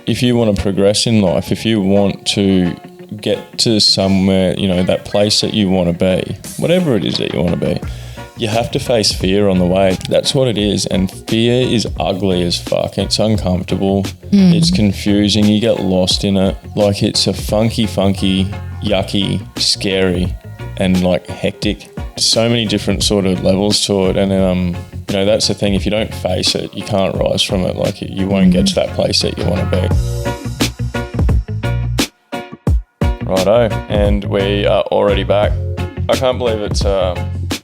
if you want to progress in life, if you want to get to somewhere, you know, that place that you want to be, whatever it is that you want to be, you have to face fear on the way. That's what it is. And fear is ugly as fuck. It's uncomfortable. It's confusing. You get lost in it. Like, it's a funky, yucky, scary, and like hectic. So many different sort of levels to it. And you know, that's the thing. If you don't face it, you can't rise from it. Like, you won't get to that place that you want to be. Righto. And we are already back. I can't believe it's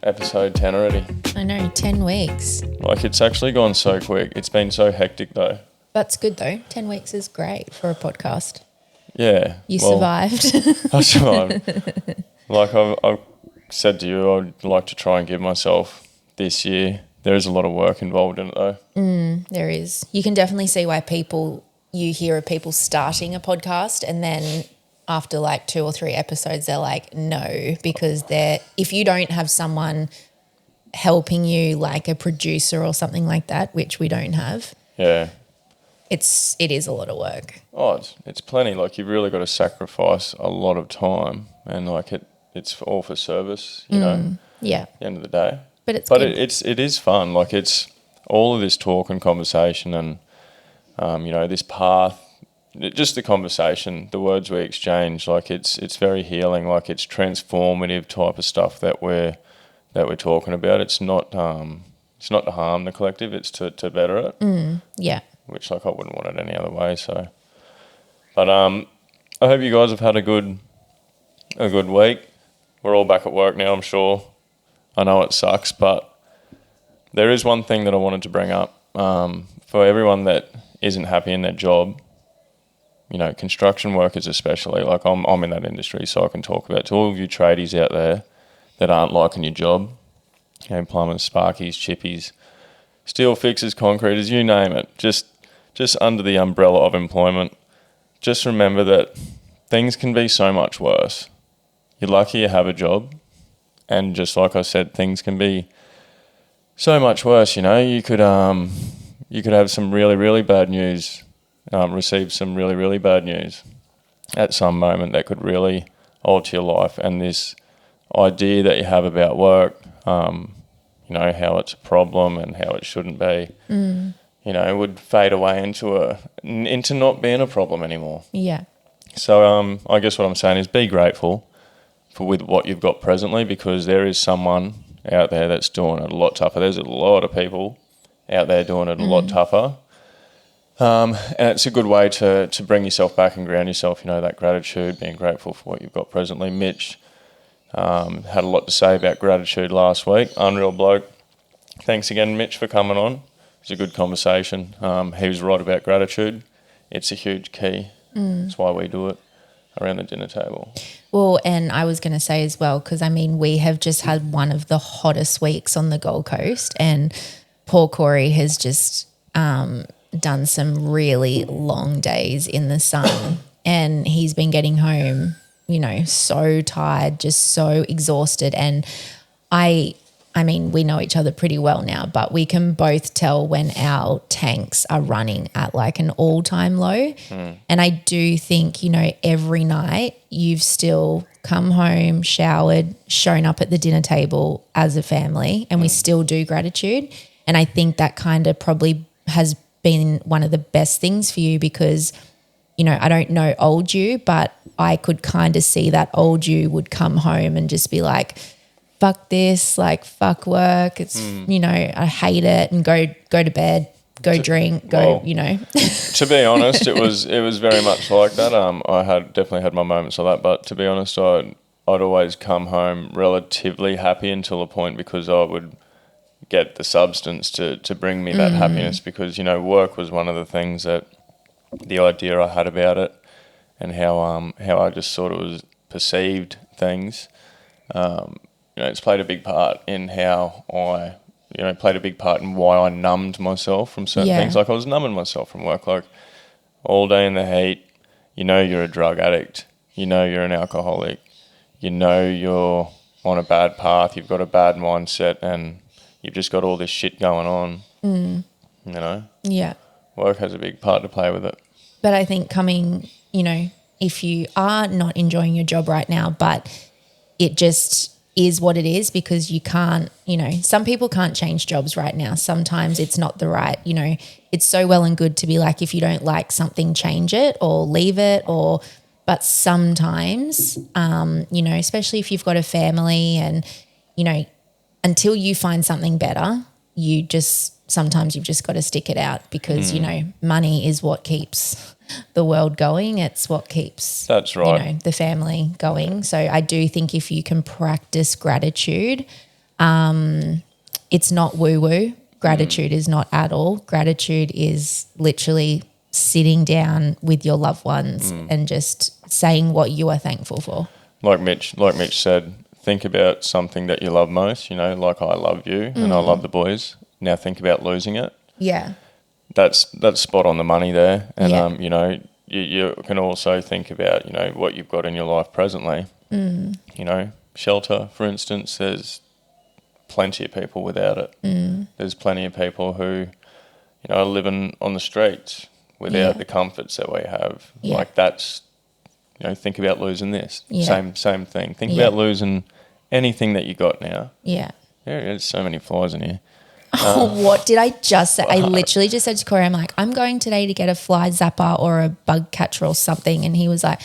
episode 10 already. I know, 10 weeks. Like, it's actually gone so quick. It's been so hectic though. That's good though. 10 weeks is great for a podcast. Yeah. You survived. I survived. Like I've said to you, I'd like to try and give myself this year. There is a lot of work involved in it though. There is. You can definitely see why you hear of people starting a podcast and then after like 2 or 3 episodes, they're like, no, because if you don't have someone helping you, like a producer or something like that, which we don't have. Yeah. It is a lot of work. Oh, it's plenty. Like, you've really got to sacrifice a lot of time, and like it's all for service, you know. Yeah. At the end of the day. But it's it is fun. Like, it's all of this talk and conversation, and you know, this path. Just the conversation, the words we exchange, like it's very healing. Like, it's transformative type of stuff that we're talking about. It's not to harm the collective. It's to better it. Yeah. Which, like, I wouldn't want it any other way. So, but I hope you guys have had a good week. We're all back at work now, I'm sure. I know it sucks, but there is one thing that I wanted to bring up for everyone that isn't happy in their job. You know, construction workers especially, like I'm in that industry, so I can talk about it. To all of you tradies out there that aren't liking your job, you know, plumbers, sparkies, chippies, steel fixers, concreters, you name it, just under the umbrella of employment, just remember that things can be so much worse. You're lucky you have a job, and just like I said, things can be so much worse. You know, you could have some really, really bad news. Receive some really, really bad news at some moment that could really alter your life. And this idea that you have about work, you know, how it's a problem and how it shouldn't be, you know, would fade away into not being a problem anymore. Yeah. So I guess what I'm saying is be grateful with what you've got presently, because there is someone out there that's doing it a lot tougher. There's a lot of people out there doing it a lot tougher. And it's a good way to bring yourself back and ground yourself, you know, that gratitude, being grateful for what you've got presently. Mitch had a lot to say about gratitude last week. Unreal bloke. Thanks again, Mitch, for coming on. It was a good conversation. He was right about gratitude. It's a huge key. That's why we do it around the dinner table. Well, and I was going to say as well, because, I mean, we have just had one of the hottest weeks on the Gold Coast, and poor Corey has just done some really long days in the sun and he's been getting home, you know, so tired, just so exhausted. And I mean, we know each other pretty well now, but we can both tell when our tanks are running at like an all-time low. And I do think, you know, every night you've still come home, showered, shown up at the dinner table as a family, and we still do gratitude. And I think that kind of probably has been one of the best things for you, because, you know, I don't know old you, but I could kind of see that old you would come home and just be like, fuck this, like fuck work. It's, you know, I hate it, and go to bed, drink, you know. To be honest, it was very much like that. I had definitely had my moments of that, but to be honest, I'd always come home relatively happy until a point, because I would get the substance to bring me that happiness, because, you know, work was one of the things that the idea I had about it, and how I just sort of was perceived things. You know, it's played a big part in how I, you know, played a big part in why I numbed myself from certain things. Like, I was numbing myself from work, like all day in the heat. You know, you're a drug addict. You know, you're an alcoholic. You know, you're on a bad path. You've got a bad mindset, and you've just got all this shit going on, you know? Yeah. Work has a big part to play with it. But I think if you are not enjoying your job right now, but it just is what it is because you can't, some people can't change jobs right now. Sometimes it's not the right, it's so well and good to be like, if you don't like something, change it or leave it but sometimes, especially if you've got a family and, until you find something better, sometimes you've just got to stick it out because, money is what keeps the world going. It's what keeps That's right. the family going. So I do think if you can practice gratitude, it's not woo-woo. Gratitude is not at all. Gratitude is literally sitting down with your loved ones and just saying what you are thankful for. Like Mitch said, think about something that you love most, like I love you and I love the boys. Now think about losing it. Yeah. That's spot on the money there. And, Yeah. You can also think about, what you've got in your life presently. Shelter, for instance, there's plenty of people without it. There's plenty of people who, are living on the streets without the comforts that we have. Yeah. Like that's, think about losing this. Yeah. Same thing. Think about losing anything that you got now. Yeah. There's so many flies in here. Oh, what did I just say? I literally just said to Corey, I'm like, I'm going today to get a fly zapper or a bug catcher or something. And he was like,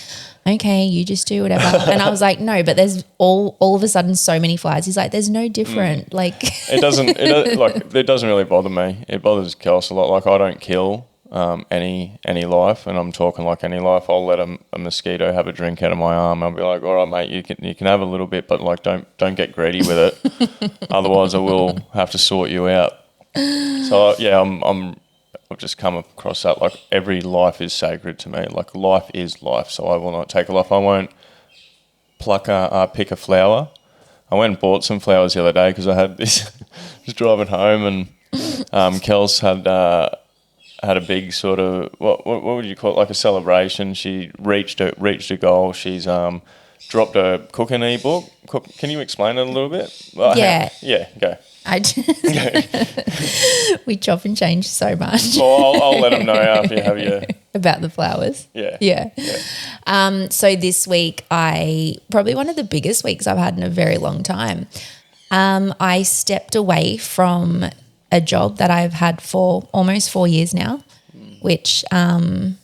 okay, you just do whatever. And I was like, no, but there's all of a sudden so many flies. He's like, there's no different. Like it doesn't really bother me. It bothers Kels a lot. Like I don't kill any life, and I'm talking like any life. I'll let a mosquito have a drink out of my arm. I'll be like, all right, mate, you can have a little bit, but like don't get greedy with it. Otherwise, I will have to sort you out. So yeah, I've just come across that. Like every life is sacred to me. Like life is life, so I will not take a life. I won't pick a flower. I went and bought some flowers the other day because I had this. Just driving home and Kels had a big sort of what would you call it, like a celebration. She reached a goal. She's dropped a cooking ebook. Can you explain it a little bit? Well, yeah, go. We chop and change so much. Well, I'll let them know after you have your about the flowers. Yeah. So this week, probably one of the biggest weeks I've had in a very long time. I stepped away from a job that I've had for almost 4 years now, which, that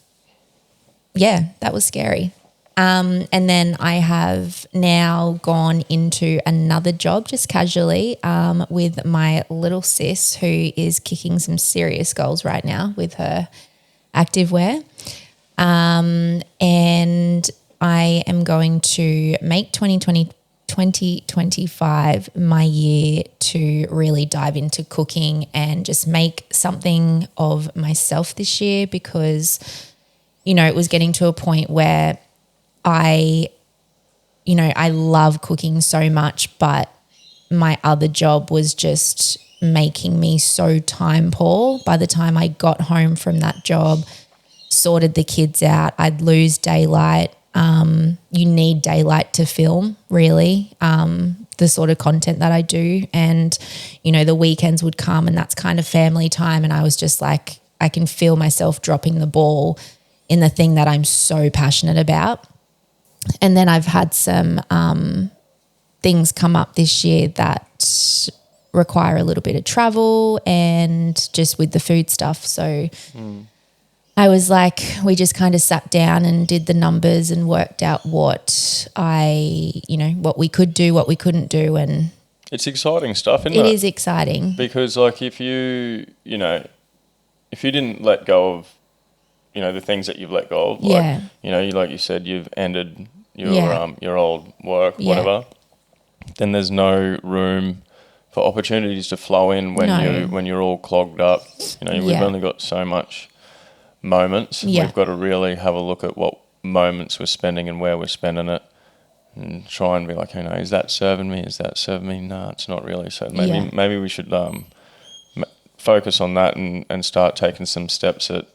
was scary. And then I have now gone into another job just casually with my little sis who is kicking some serious goals right now with her activewear. And I am going to make 2025 my year to really dive into cooking and just make something of myself this year because, it was getting to a point where I love cooking so much, but my other job was just making me so time poor. By the time I got home from that job, sorted the kids out, I'd lose daylight. You need daylight to film, really, the sort of content that I do. And, the weekends would come and that's kind of family time. And I was just like, I can feel myself dropping the ball in the thing that I'm so passionate about. And then I've had some things come up this year that require a little bit of travel and just with the food stuff. So I was like, we just kind of sat down and did the numbers and worked out what what we could do, what we couldn't do. And it's exciting stuff, isn't it? It is exciting. Because like if you didn't let go of, the things that you've let go of, like, like you said, you've ended your old work, whatever, then there's no room for opportunities to flow in when you're all clogged up. We've only got so much moments. We've got to really have a look at what moments we're spending and where we're spending it and try and be like, is that serving me? Is that serving me? No, it's not really. So maybe we should focus on that and start taking some steps at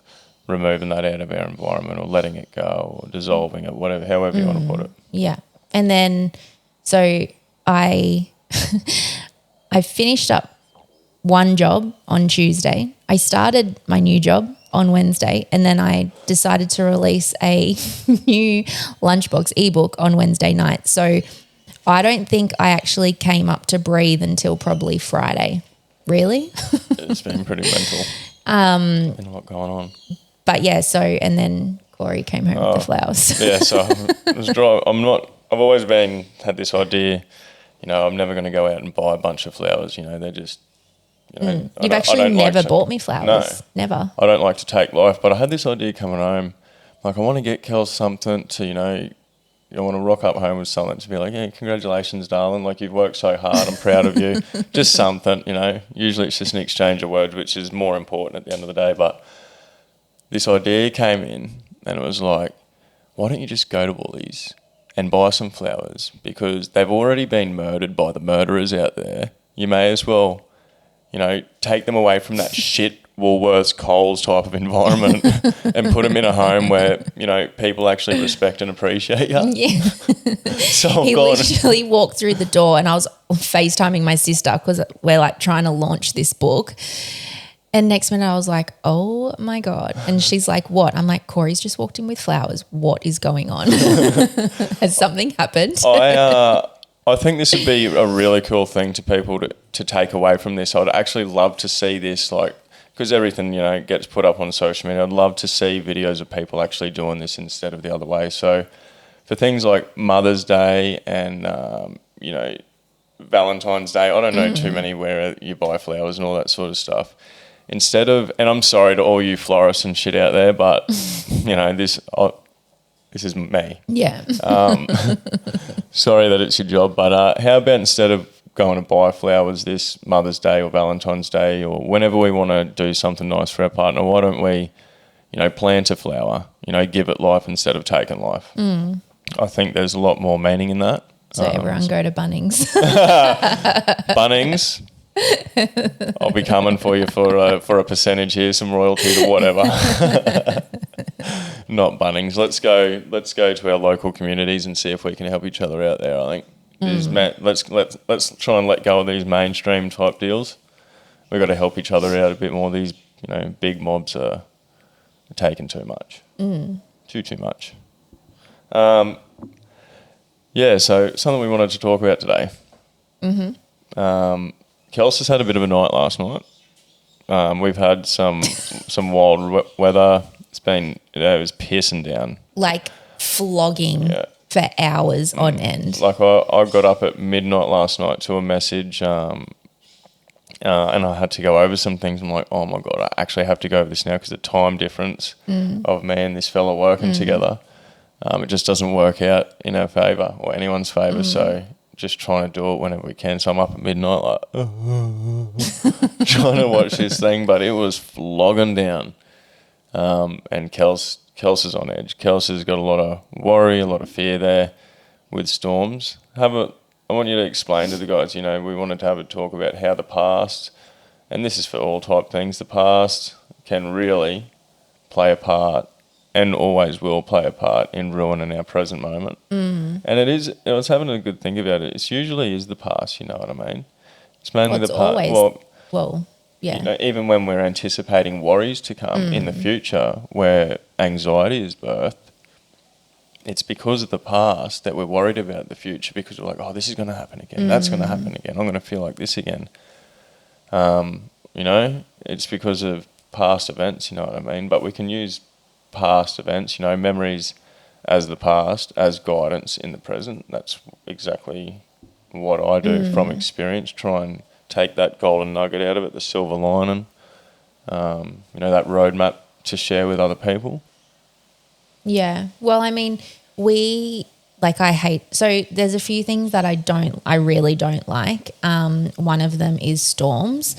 removing that out of our environment or letting it go or dissolving it, however you want to put it. Yeah. And then, so I finished up one job on Tuesday. I started my new job on Wednesday, and then I decided to release a new lunchbox ebook on Wednesday night. So I don't think I actually came up to breathe until probably Friday. Really? It's been pretty mental. Been a lot going on. But yeah, so, and then Corey came home with the flowers. Yeah, so I've always had this idea, I'm never going to go out and buy a bunch of flowers, they're just, You've actually never bought me flowers. No. Never. I don't like to take life, but I had this idea coming home, like I want to get Kels something to, I want to rock up home with something to be like, yeah, congratulations, darling. Like, you've worked so hard. I'm proud of you. Just something, Usually it's just an exchange of words, which is more important at the end of the day. But this idea came in and it was like, why don't you just go to Woolies and buy some flowers? Because they've already been murdered by the murderers out there. You may as well, take them away from that shit Woolworths, Coles type of environment and put them in a home where, people actually respect and appreciate you. Yeah. So He literally walked through the door and I was FaceTiming my sister because we're like trying to launch this book. And next minute I was like, oh my God. And she's like, what? I'm like, Corey's just walked in with flowers. What is going on? Has something happened? I think this would be a really cool thing to people to take away from this. I'd actually love to see this, because everything, gets put up on social media. I'd love to see videos of people actually doing this instead of the other way. So for things like Mother's Day and, Valentine's Day, I don't know too many where you buy flowers and all that sort of stuff. Instead of, and I'm sorry to all you florists and shit out there, but, this is me. Yeah. Sorry that it's your job, but how about instead of going to buy flowers this Mother's Day or Valentine's Day or whenever we want to do something nice for our partner, why don't we, plant a flower, give it life instead of taking life? I think there's a lot more meaning in that. So everyone go to Bunnings. Bunnings. I'll be coming for you for a percentage here, some royalty to whatever. Not Bunnings. Let's go to our local communities and see if we can help each other out there. I think let's try and let go of these mainstream type deals. We've got to help each other out a bit more. These big mobs are taking too much, too much. Yeah. So something we wanted to talk about today. Kels has had a bit of a night last night. We've had some wild weather. It's been, it was pissing down. Like flogging for hours on end. Like I got up at midnight last night to a message and I had to go over some things. I'm like, oh my God, I actually have to go over this now because the time difference of me and this fella working together, it just doesn't work out in our favour or anyone's favour. So just trying to do it whenever we can. So I'm up at midnight like trying to watch this thing, but it was flogging down. And Kels is on edge. Kels has got a lot of worry, a lot of fear there with storms. I want you to explain to the guys, we wanted to have a talk about how the past, and this is for all type things, the past can really play a part and always will play a part in ruining our present moment. And it is, I was having a good think about it. It usually is the past, you know what I mean? It's mainly the past. Yeah. Even when we're anticipating worries to come in the future where anxiety is birthed, it's because of the past that we're worried about the future because we're like, oh, this is going to happen again. That's going to happen again. I'm going to feel like this again. It's because of past events, you know what I mean? But we can use past events, memories as the past, as guidance in the present. That's exactly what I do from experience, try and take that golden nugget out of it, the silver lining, that roadmap to share with other people. Yeah. Well, I mean, so there's a few things that I really don't like. One of them is storms.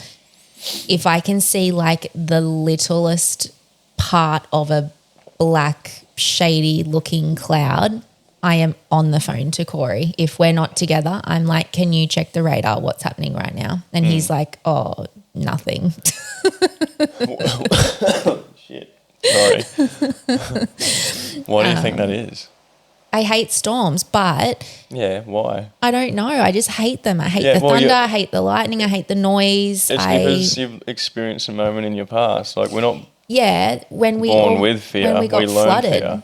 If I can see like the littlest part of a black, shady looking cloud, I am on the phone to Corey. If we're not together, I'm like, can you check the radar? What's happening right now? And he's like, oh, nothing. Shit. Sorry. Why do you think that is? I hate storms, but... Yeah, why? I don't know. I just hate them. I hate the thunder. I hate the lightning. I hate the noise. It's because you've experienced a moment in your past. Like, we're not Yeah, when we born with fear. when we got learn flooded. fear.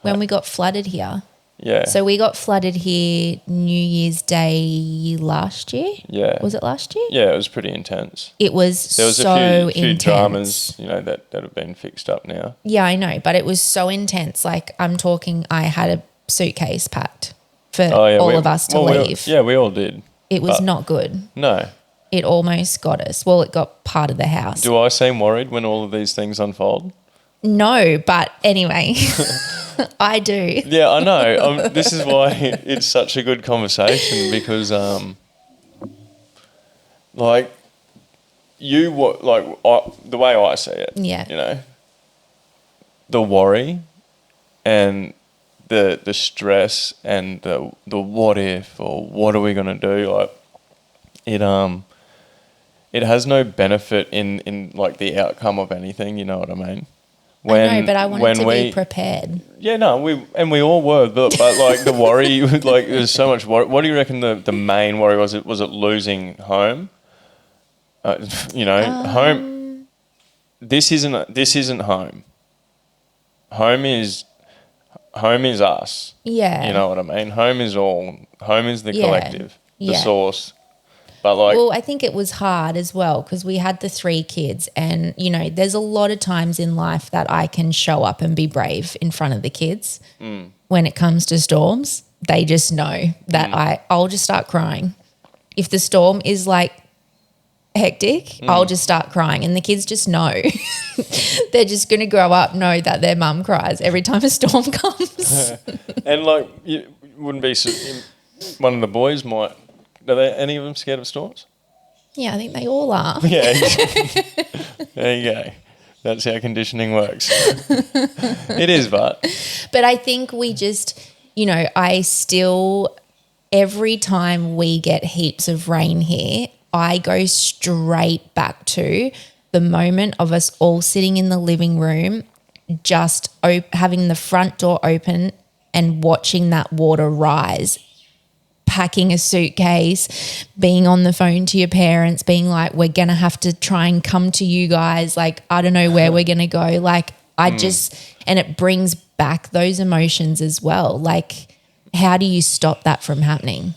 When we got flooded here. Yeah. So we got flooded here New Year's Day last year. Yeah. Was it last year? Yeah, it was pretty intense. It was There was so a few intense. dramas, that have been fixed up now. Yeah, I know, but it was so intense. Like I'm talking, I had a suitcase packed for all of us to leave. We all did. It was not good. No. It almost got us. Well, it got part of the house. Do I seem worried when all of these things unfold? No, but anyway, I do. Yeah, I know. This is why it's such a good conversation because, the way I see it, Yeah. The worry and the stress and the what if or what are we gonna do, like it has no benefit in like the outcome of anything. You know what I mean? I know, but I wanted to be prepared. Yeah, no, we all were, but like the worry, like there's so much worry. What do you reckon the main worry was? Was it losing home? Home. This isn't home. Home is us. Yeah. You know what I mean? Home is the collective, the Yeah. source. But Well, I think it was hard as well because we had the 3 kids and, there's a lot of times in life that I can show up and be brave in front of the kids. When it comes to storms, they just know that I'll just start crying. If the storm is like hectic, I'll just start crying and the kids just know. They're just going to grow up, know that their mum cries every time a storm comes. And like, you wouldn't be, one of the boys might, are there any of them scared of storms? Yeah, I think they all are. Yeah. There you go. That's how conditioning works. It is, but I think we just, every time we get heaps of rain here, I go straight back to the moment of us all sitting in the living room, just having the front door open and watching that water rise, packing a suitcase, being on the phone to your parents, being like, we're going to have to try and come to you guys. Like, I don't know where we're going to go. Like, and it brings back those emotions as well. Like, how do you stop that from happening?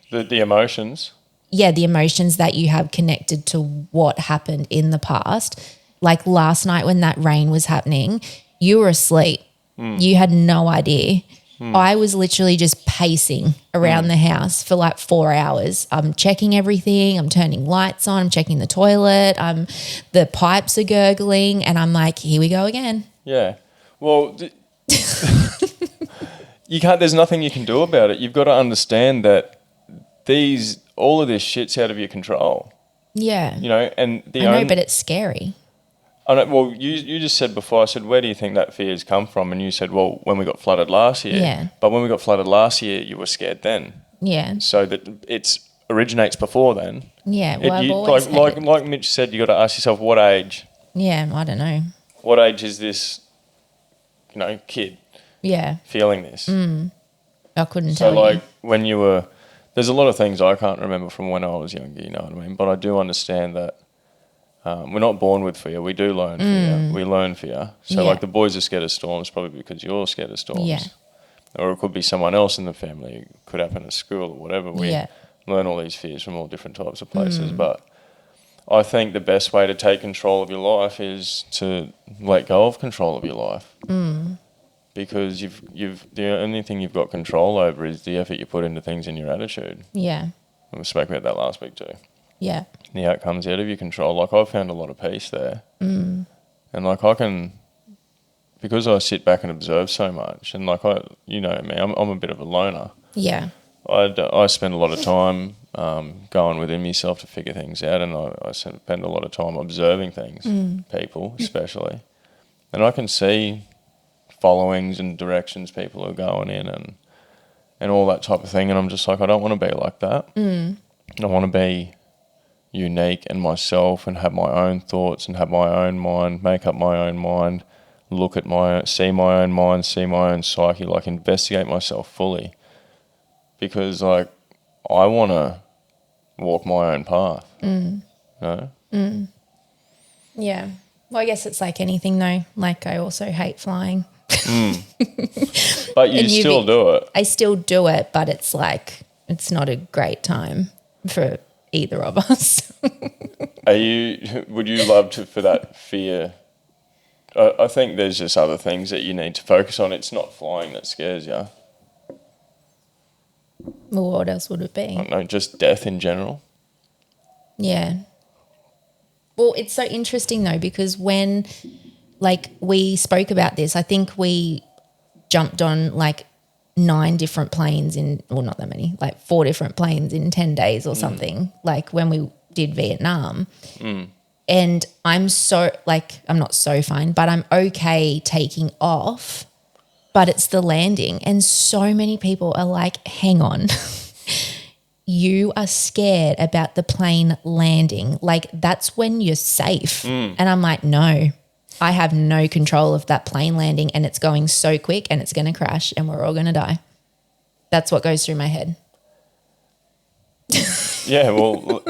The emotions. Yeah, the emotions that you have connected to what happened in the past. Like last night when that rain was happening, you were asleep. You had no idea. I was literally just pacing around the house for like 4 hours. I'm checking everything. I'm turning lights on. I'm checking the toilet. The pipes are gurgling and I'm like, here we go again. Yeah. Well, there's nothing you can do about it. You've got to understand that all of this shit's out of your control. Yeah. And I know, but it's scary. I know, well, you just said before, I said, where do you think that fear's come from? And you said, well, when we got flooded last year. Yeah. But when we got flooded last year, you were scared then. Yeah. So that it originates before then. Yeah, well, I've always like Mitch said, you got to ask yourself, what age? Yeah, I don't know. What age is this, kid? Yeah. Feeling this? I couldn't tell you. So, like, when you were... There's a lot of things I can't remember from when I was younger, you know what I mean? But I do understand that we're not born with fear. We do learn fear. We learn fear. So, like, the boys are scared of storms probably because you're scared of storms. Yeah. Or it could be someone else in the family. It could happen at school or whatever. We learn all these fears from all different types of places. But I think the best way to take control of your life is to let go of control of your life. Because the only thing you've got control over is the effort you put into things and your attitude. Yeah. And we spoke about that last week too. Yeah. The outcome's out of your control. Like, I've found a lot of peace there. And like, I can, because I sit back and observe so much, and like, me, I'm a bit of a loner. Yeah. I spend a lot of time going within myself to figure things out, and I spend a lot of time observing things, people especially. And I can see followings and directions people are going in and all that type of thing, and I'm just like, I don't want to be like that. I want to be unique and myself and have my own thoughts and have my own mind, make up my own mind, see my own mind, see my own psyche, like investigate myself fully, because like I want to walk my own path. Yeah. Well, I guess it's like anything though. Like I also hate flying. But you And still do it. I still do it, but it's like it's not a great time for either of us. Would you love to, for that fear? I think there's just other things that you need to focus on. It's not flying that scares you. Well, what else would it I be? don't know, just death in general. Yeah. Well, it's so interesting though, because when like we spoke about this, I think we jumped on like 9 different planes not that many, like 4 different planes in 10 days or something, like when we did Vietnam. And I'm so like, I'm not so fine, but I'm okay taking off, but it's the landing. And so many people are like, hang on. You are scared about the plane landing. Like that's when you're safe. And I'm like, no, I have no control of that plane landing and it's going so quick and it's going to crash and we're all going to die. That's what goes through my head. Yeah, well,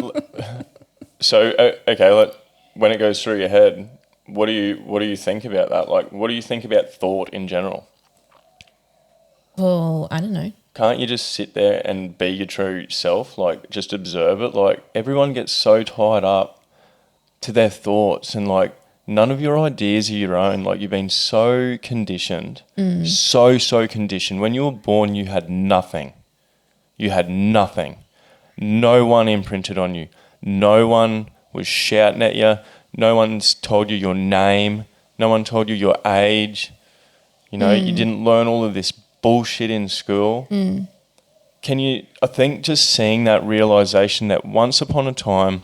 so okay, when it goes through your head, what do you think about that? Like, what do you think about thought in general? Well, I don't know. Can't you just sit there and be your true self? Like, just observe it. Like, everyone gets so tied up to their thoughts and like none of your ideas are your own. Like, you've been so conditioned, so conditioned. When you were born, you had nothing. You had nothing. No one imprinted on you. No one was shouting at you. No one's told you your name. No one told you your age. You know, you didn't learn all of this bullshit in school. I think just seeing that realization that once upon a time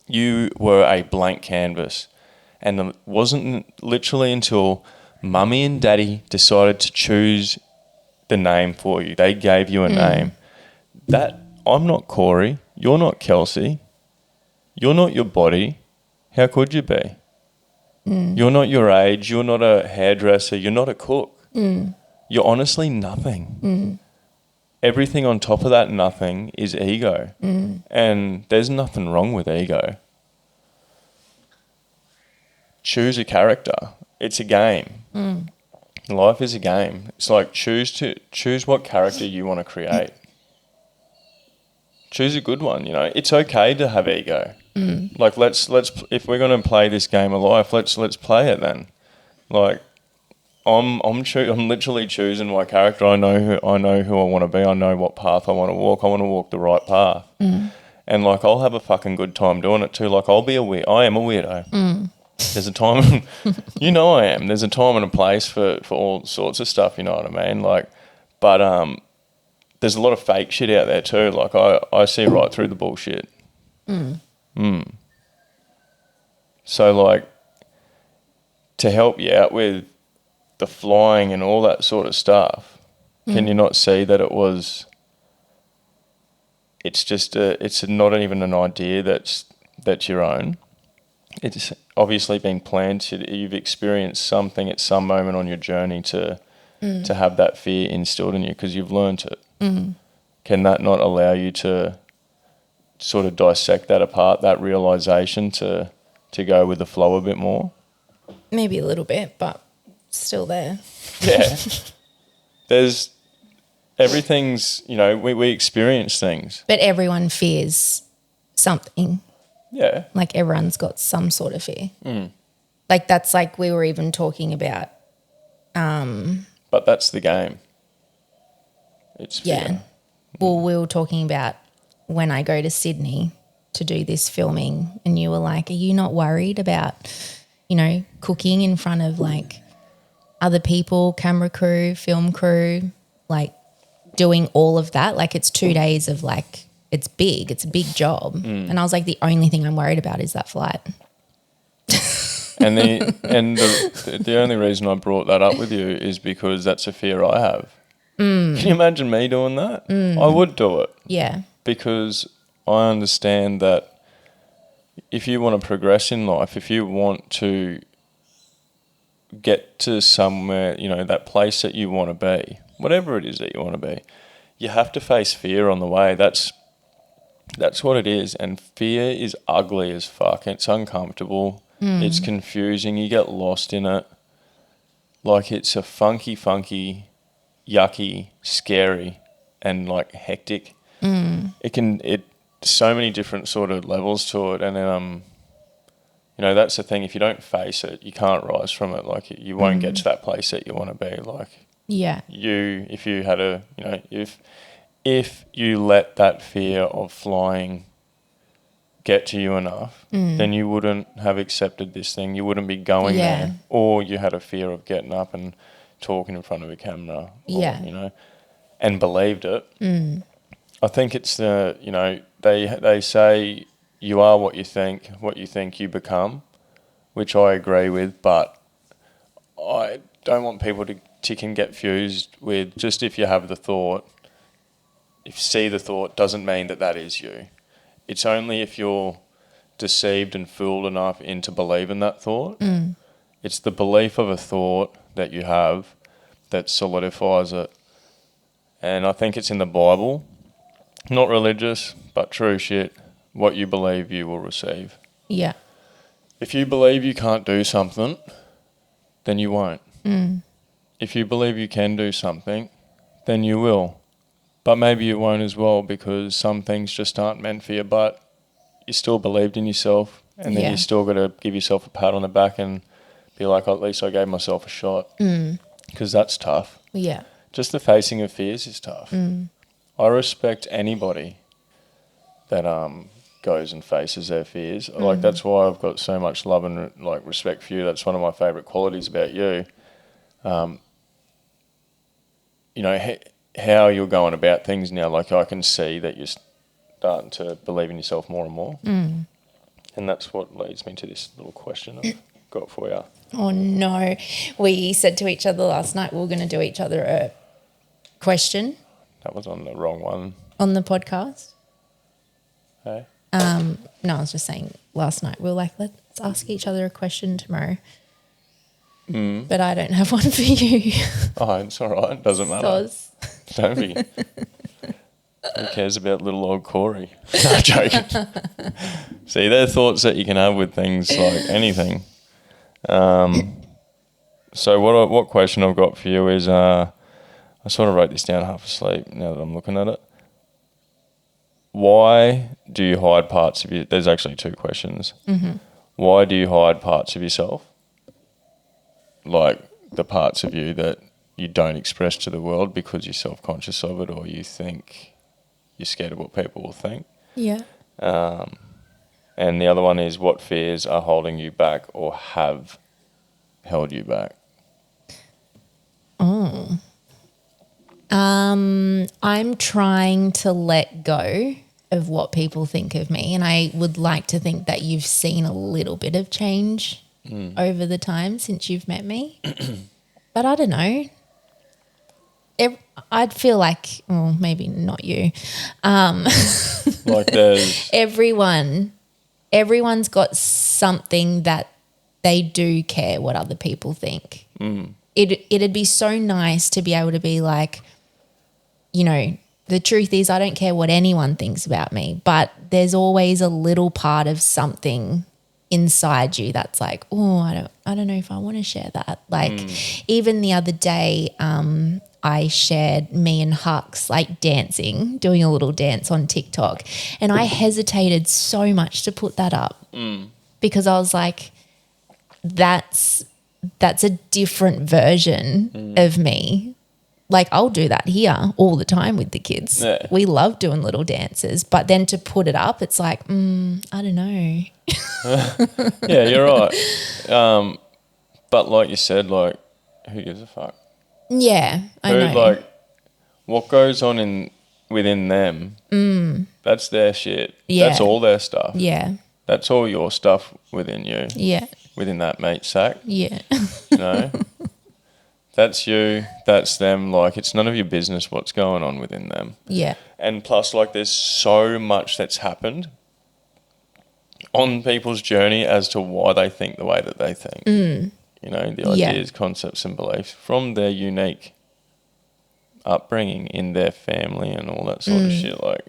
you were a blank canvas, and it wasn't literally until mummy and daddy decided to choose the name for you, they gave you a name, that I'm not Corey, you're not Kelsey, you're not your body, how could you be? You're not your age, you're not a hairdresser, you're not a cook. You're honestly nothing. Everything on top of that nothing is ego. And there's nothing wrong with ego. Choose a character. It's a game. Life is a game. It's like choose what character you want to create. Choose a good one, you know. It's okay to have ego. Like let's if we're going to play this game of life, let's play it then. Like I'm literally choosing my character. I know who I want to be. I know what path I want to walk. I want to walk the right path. And like I'll have a fucking good time doing it too. Like I am a weirdo. There's a time, you know I am. There's a time and a place for all sorts of stuff, you know what I mean? Like, but there's a lot of fake shit out there too. Like I see right through the bullshit. So like, to help you out with the flying and all that sort of stuff, can you not see that it's not even an idea that's your own. It's obviously been planned. You've experienced something at some moment on your journey to have that fear instilled in you because you've learned it. Can that not allow you to sort of dissect that apart, that realization to go with the flow a bit more? Maybe a little bit, but still there. Yeah. Everything's, you know, we experience things. But everyone fears something. Yeah. Like everyone's got some sort of fear. Like that's like we were even talking about. But that's the game. It's fear. Yeah. Well, we were talking about when I go to Sydney to do this filming and you were like, are you not worried about, you know, cooking in front of like other people, camera crew, film crew, like doing all of that? Like it's 2 days of like, it's a big job. And I was like, the only thing I'm worried about is that flight. And the only reason I brought that up with you is because that's a fear I have. Can you imagine me doing that? I would do it. Yeah. Because I understand that if you want to progress in life, if you want to get to somewhere, you know, that place that you want to be, whatever it is that you want to be, you have to face fear on the way. That's what it is. And fear is ugly as fuck. It's uncomfortable. It's confusing. You get lost in it. Like, it's a funky, yucky, scary, and like hectic. It so many different sort of levels to it, and then that's the thing. If you don't face it, you can't rise from it. Like, you won't get to that place that you want to be. Like, Yeah. if you had if you let that fear of flying get to you enough, then you wouldn't have accepted this thing. You wouldn't be going there, or you had a fear of getting up and talking in front of a camera, or, and believed it. I think it's they say you are what you think you become, which I agree with, but I don't want people to tick and get fused with just if you have the thought. If you see the thought, doesn't mean that is you. It's only if you're deceived and fooled enough into believing that thought. It's the belief of a thought that you have that solidifies it. And I think it's in the Bible, not religious, but true shit. What you believe, you will receive. Yeah. If you believe you can't do something, then you won't. If you believe you can do something, then you will. But maybe you won't as well, because some things just aren't meant for you, but you still believed in yourself, and then you still got to give yourself a pat on the back and be like, at least I gave myself a shot. Because that's tough. Yeah. Just the facing of fears is tough. I respect anybody that goes and faces their fears. Like, that's why I've got so much love and respect for you. That's one of my favourite qualities about you. How you're going about things now, like, I can see that you're starting to believe in yourself more and more. And that's what leads me to this little question I've got for you. Oh, no. We said to each other last night we were going to do each other a question. That was on the wrong one. On the podcast? Hey? No, I was just saying last night we were like, let's ask each other a question tomorrow. But I don't have one for you. Oh, it's all right. It doesn't matter. Soz. Don't be. Who cares about little old Corey? No, joking. See, they're thoughts that you can have with things like anything. So what question I've got for you is, I sort of wrote this down half asleep now that I'm looking at it. Why do you hide parts of you? There's actually two questions. Why do you hide parts of yourself? Like the parts of you that you don't express to the world because you're self-conscious of it, or you think you're scared of what people will think. Yeah. And the other one is, what fears are holding you back or have held you back? I'm trying to let go of what people think of me, and I would like to think that you've seen a little bit of change over the time since you've met me. But I don't know. I'd feel like, well, maybe not you. Like there's... Everyone's got something that they do care what other people think. It'd be so nice to be able to be like, the truth is I don't care what anyone thinks about me, but there's always a little part of something inside you that's like, oh, I don't know if I want to share that. Like even the other day, I shared me and Hux like dancing, doing a little dance on TikTok, and I hesitated so much to put that up because I was like, that's a different version of me. Like I'll do that here all the time with the kids. Yeah. We love doing little dances, but then to put it up, it's like, I don't know. Yeah, you're right. But like you said, like, who gives a fuck? Yeah, I know. Like, what goes on within them, that's their shit. Yeah. That's all their stuff. Yeah. That's all your stuff within you. Yeah. Within that meat sack. Yeah. That's you, that's them. Like, it's none of your business what's going on within them. Yeah. And plus, like, there's so much that's happened on people's journey as to why they think the way that they think. The ideas, concepts and beliefs from their unique upbringing in their family and all that sort of shit. Like,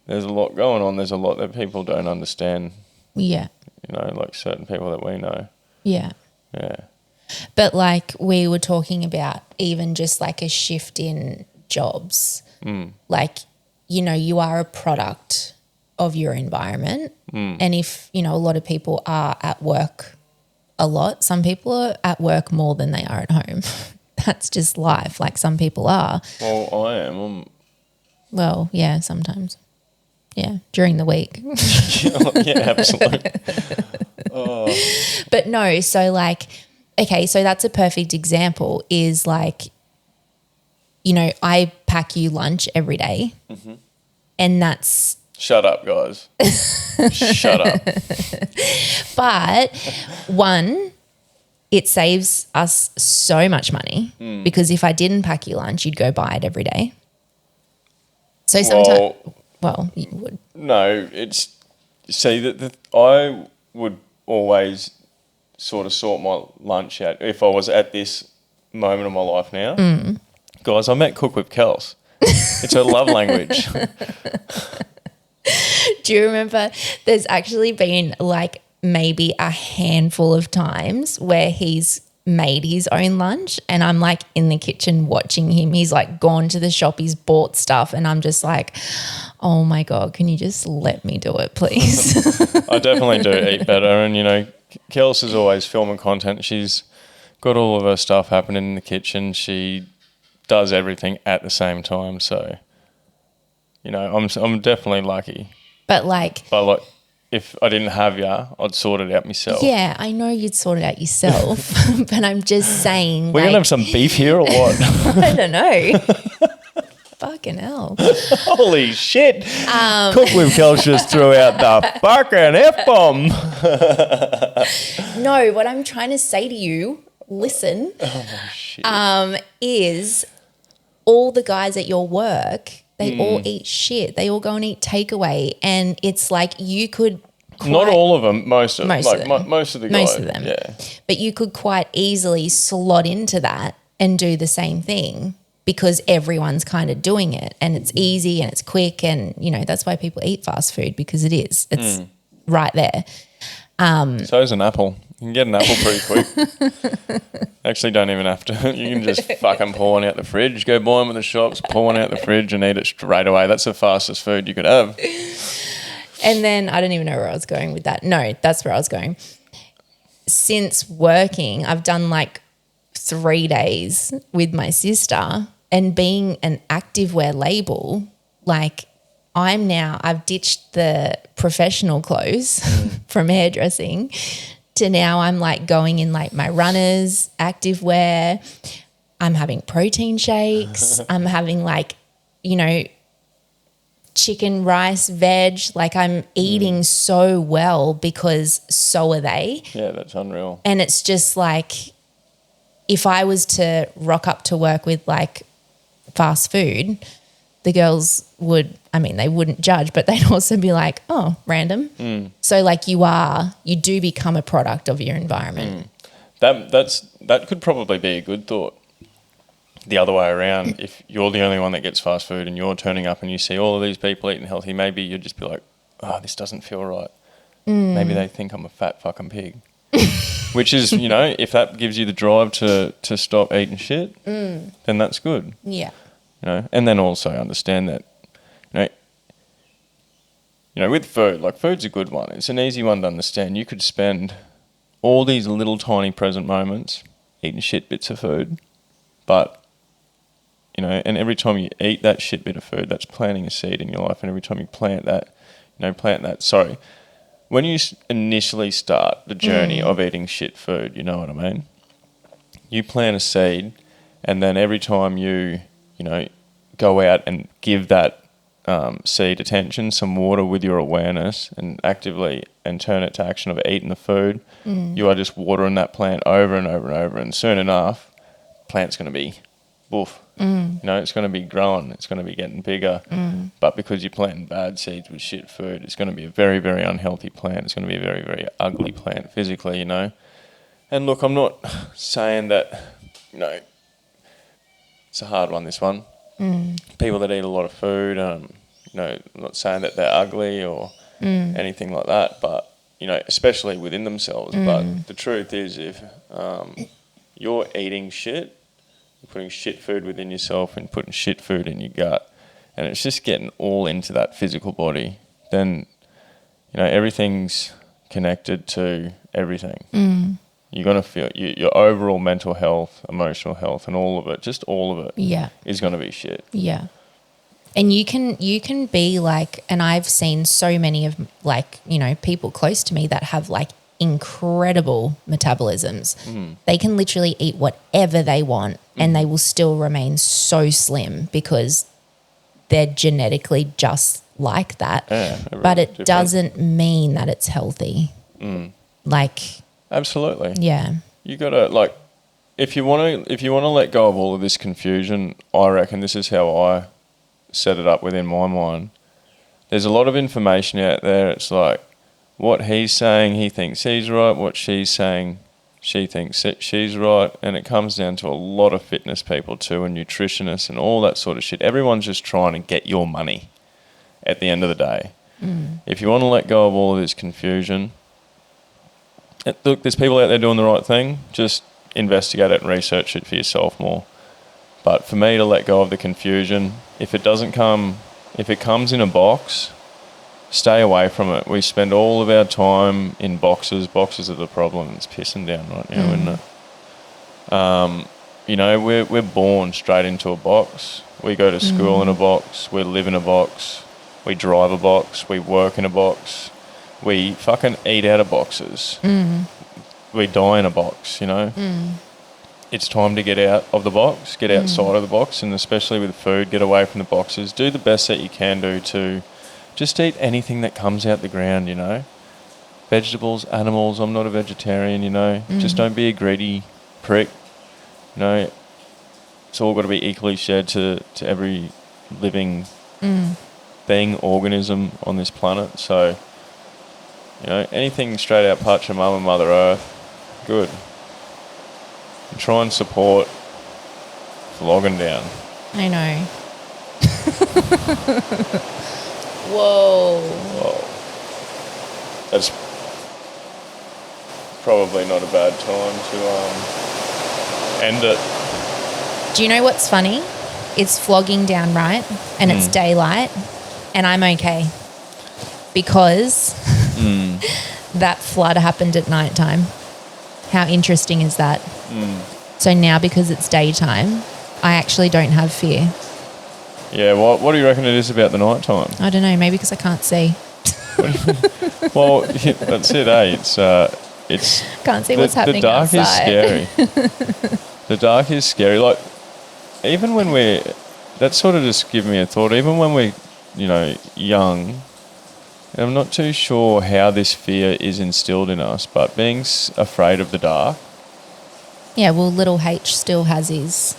there's a lot going on. There's a lot that people don't understand Yeah. You know, like certain people that we know. Yeah. Yeah. But like we were talking about even just like a shift in jobs. Like, you know, you are a product of your environment. And if, you know, a lot of people are at work a lot, some people are at work more than they are at home. That's just life. Like some people are. Well, I am. Well, yeah, sometimes. Yeah, during the week. Yeah, absolutely. But no, so like, okay, so that's a perfect example is like, you know, I pack you lunch every day, and that's, Shut up, guys. Shut up. but one, it saves us so much money because if I didn't pack you lunch, you'd go buy it every day. So sometimes, well, you would. No, it's see that I would always sort of sort my lunch out if I was at this moment of my life now. Guys, I met Cook with Kels. It's her love language. Do you remember there's actually been like maybe a handful of times where he's made his own lunch and I'm like in the kitchen watching him. He's like gone to the shop, he's bought stuff, and I'm just like, oh my God, can you just let me do it, please? I definitely do eat better, and you know, Kels is always filming content. She's got all of her stuff happening in the kitchen. She does everything at the same time, so you know, I'm definitely lucky. But like, If I didn't have ya, I'd sort it out myself. yeah, I know you'd sort it out yourself, but I'm just saying. We're like, gonna have some beef here or what? I don't know. Fucking hell. Holy shit! Cook with Kels just threw out the fucking F-bomb. No, what I'm trying to say to you, listen, is all the guys at your work, they all eat shit. They all go and eat takeaway, and it's like you could. Not all of them, most of them. Most of them. Most of the guys. Most of them. Yeah. But you could quite easily slot into that and do the same thing because everyone's kind of doing it and it's easy and it's quick, and, you know, that's why people eat fast food because it is. It's right there. So is an apple. You can get an apple pretty quick. Actually, don't even have to. You can just fucking pour one out the fridge, go buy them at the shops, pour one out the fridge and eat it straight away. That's the fastest food you could have. And then I don't even know where I was going with that. No, that's where I was going. Since working, I've done like 3 days with my sister, and being an activewear label, like I've ditched the professional clothes from hairdressing to now I'm like going in like my runners, activewear. I'm having protein shakes. I'm having like, you know, chicken, rice, veg. Like I'm eating so well because so are they. Yeah, that's unreal. And it's just like if I was to rock up to work with like fast food, the girls would, I mean, they wouldn't judge, but they'd also be like, oh, random. So like you do become a product of your environment. That could probably be a good thought. The other way around, if you're the only one that gets fast food and you're turning up and you see all of these people eating healthy, maybe you'd just be like, oh, this doesn't feel right. Maybe they think I'm a fat fucking pig. Which is, you know, if that gives you the drive to stop eating shit, then that's good. Yeah. You know, and then also understand that, you know, with food, like food's a good one. It's an easy one to understand. You could spend all these little tiny present moments eating shit bits of food, but, you know, and every time you eat that shit bit of food, that's planting a seed in your life. And every time you plant that, when you initially start the journey of eating shit food, you know what I mean? You plant a seed, and then every time you know, go out and give that seed attention, some water with your awareness, and actively and turn it to action of eating the food, you are just watering that plant over and over and over, and soon enough, plant's going to be woof. You know, it's going to be growing, it's going to be getting bigger, but because you're planting bad seeds with shit food, it's going to be a very, very unhealthy plant. It's going to be a very, very ugly plant physically, you know. And look, I'm not saying that, you know, it's a hard one, this one. People that eat a lot of food, you know, I'm not saying that they're ugly or anything like that, but especially within themselves. But the truth is, if you're eating shit, you're putting shit food within yourself and putting shit food in your gut, and it's just getting all into that physical body, then, everything's connected to everything. You're going to feel your overall mental health, emotional health, and all of it, just all of it, is going to be shit. Yeah. And you can be like, and I've seen so many of people close to me that have like incredible metabolisms. They can literally eat whatever they want and they will still remain so slim because they're genetically just like that. Yeah, but it doesn't mean that it's healthy. Absolutely. Yeah. You gotta if you want to let go of all of this confusion, I reckon this is how I set it up within my mind. There's a lot of information out there. It's like what he's saying, he thinks he's right. What she's saying, she thinks she's right. And it comes down to a lot of fitness people too, and nutritionists and all that sort of shit. Everyone's just trying to get your money at the end of the day. If you want to let go of all of this confusion, look, there's people out there doing the right thing. Just investigate it and research it for yourself more. But for me to let go of the confusion, if it comes in a box, stay away from it. We spend all of our time in boxes. Boxes are the problem. It's pissing down right now, isn't it? We're born straight into a box. We go to school in a box. We live in a box. We drive a box. We work in a box. We fucking eat out of boxes. We die in a box, It's time to get out of the box, get outside of the box, and especially with food, get away from the boxes. Do the best that you can do to just eat anything that comes out the ground, Vegetables, animals. I'm not a vegetarian, Just don't be a greedy prick, It's all got to be equally shared to every living thing, organism on this planet. So, anything straight out Pacha Mama, Mother Earth, good. And try and support vlogging down. I know. Whoa. That's probably not a bad time to end it. Do you know what's funny? It's flogging down, right? And it's daylight, and I'm okay because that flood happened at nighttime. How interesting is that? So now because it's daytime, I actually don't have fear. Yeah, what do you reckon it is about the night time? I don't know, maybe because I can't see. Well, that's it, eh? It's can't see what's happening outside. The dark is scary. The dark is scary. Like, even when that sort of just give me a thought, even when we're, young, and I'm not too sure how this fear is instilled in us, but being afraid of the dark. Yeah, well, little H still asks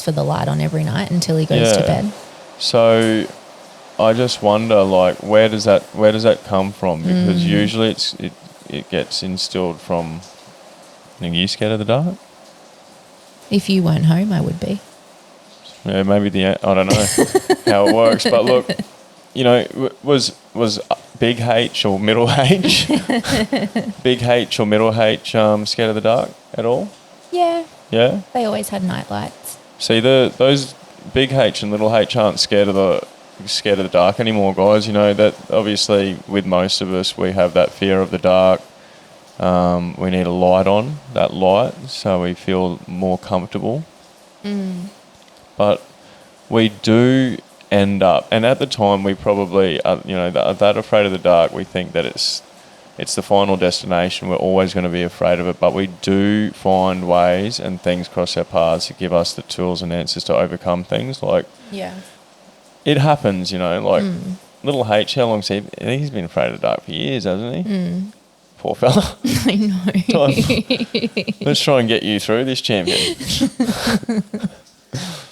for the light on every night until he goes to bed. So I just wonder, where does that come from? Because usually it gets instilled from. Are you scared of the dark? If you weren't home, I would be. Yeah, maybe I don't know how it works, but look, was big H or middle H, big H or middle H scared of the dark at all? Yeah. Yeah. They always had night lights. See, those big H and little H aren't scared of the dark anymore, guys. That obviously with most of us we have that fear of the dark. We need a light on that light so we feel more comfortable. But we do end up, and at the time we probably are, that afraid of the dark. We think that it's the final destination. We're always going to be afraid of it, but we do find ways and things cross our paths to give us the tools and answers to overcome things. It happens, little H. How long's he's been afraid of the dark for years, hasn't he? Poor fella. I know. Let's try and get you through this, champion.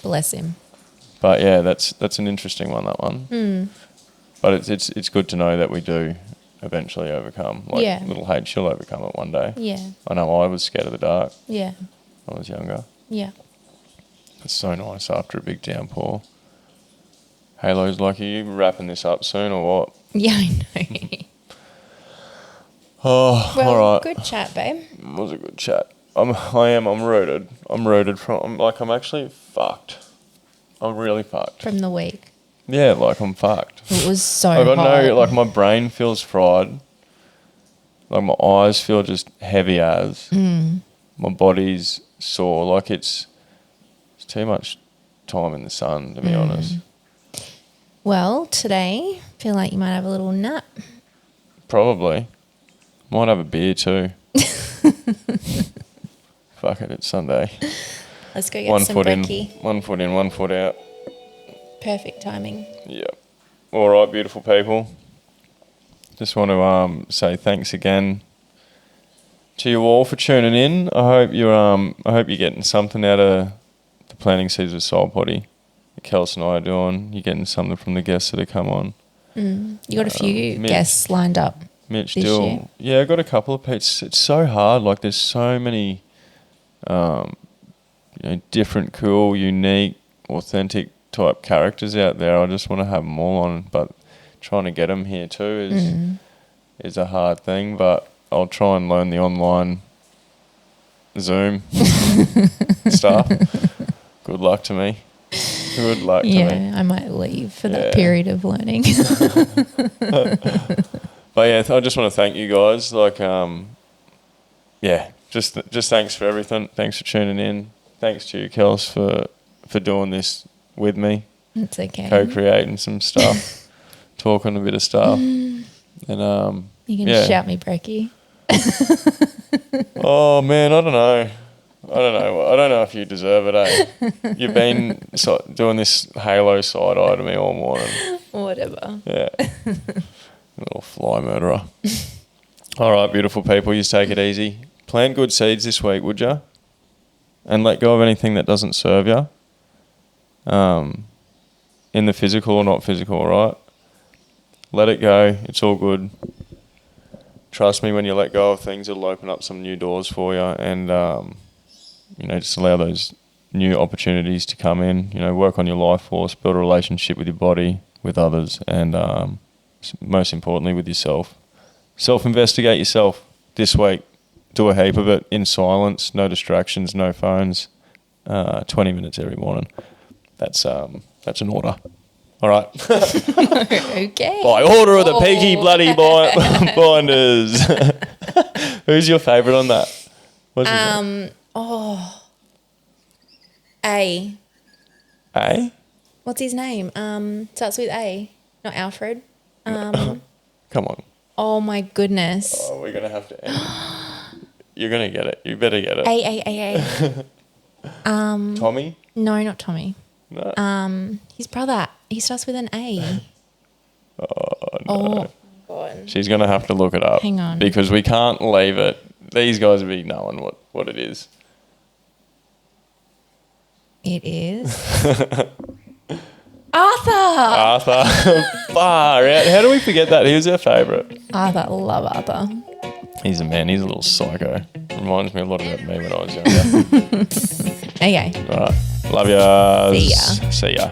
Bless him. But yeah, that's an interesting one, that one. But it's good to know that we do eventually overcome. Little H, she'll overcome it one day. Yeah. I know I was scared of the dark. Yeah. I was younger. Yeah. It's so nice after a big downpour. Halo's like, are you wrapping this up soon or what? Yeah, I know. Oh, Well, all right. good chat, babe. It was a good chat. I'm rooted. I'm rooted I'm actually fucked. I'm really fucked. From the week. Yeah, like I'm fucked. It was so I got hot. like my brain feels fried. Like my eyes feel just heavy as. My body's sore. Like it's too much time in the sun, to be honest. Well, today, feel like you might have a little nap. Probably. Might have a beer too. Fuck it, it's Sunday. Let's go get some brekkie. 1 foot in, 1 foot out. Perfect timing. Yeah. All right, beautiful people. Just want to say thanks again to you all for tuning in. I hope you're getting something out of the Planting Seeds with Soul Potty that Kels and I are doing. You're getting something from the guests that have come on. You got a few guests lined up. Mitch this Dill. year. Yeah, I got a couple of Pete's. It's so hard. Like there's so many different, cool, unique, authentic type characters out there. I just want to have them all on, but trying to get them here too is a hard thing. But I'll try and learn the online Zoom stuff. Good luck to me. Good luck to me. Yeah, I might leave for that period of learning. But yeah, I just want to thank you guys. Like, just thanks for everything. Thanks for tuning in. Thanks to you, Kels, for doing this with me. It's okay. Co-creating some stuff, talking a bit of stuff, and You can shout me brekkie. Oh man, I don't know. I don't know if you deserve it, eh? You've been doing this Halo side eye to me all morning. Whatever. Yeah. Little fly murderer. All right, beautiful people, you take it easy. Plant good seeds this week, would you? And let go of anything that doesn't serve you. In the physical or not physical, all right? Let it go. It's all good. Trust me, when you let go of things, it'll open up some new doors for you and, just allow those new opportunities to come in. Work on your life force, build a relationship with your body, with others, and most importantly, with yourself. Self-investigate yourself this week. Do a heap of it in silence, no distractions, no phones. 20 minutes every morning. That's an order. All right. Okay. By order of the Peaky Bloody Binders. Who's your favourite on that? What's his name? A. A? What's his name? Starts with A. Not Alfred. Come on. Oh my goodness. Oh, we're going to have to end. You're going to get it. You better get it. A. Tommy? No, not Tommy. No. His brother. He starts with an A. Oh, no. Oh, God. She's going to have to look it up. Hang on. Because we can't leave it. These guys will be knowing what it is. It is Arthur. Far out. How do we forget that? He was our favourite. Arthur. Love Arthur. He's a man. He's a little psycho. Reminds me a lot about me when I was younger. Okay. All right. Love ya. See ya. See ya.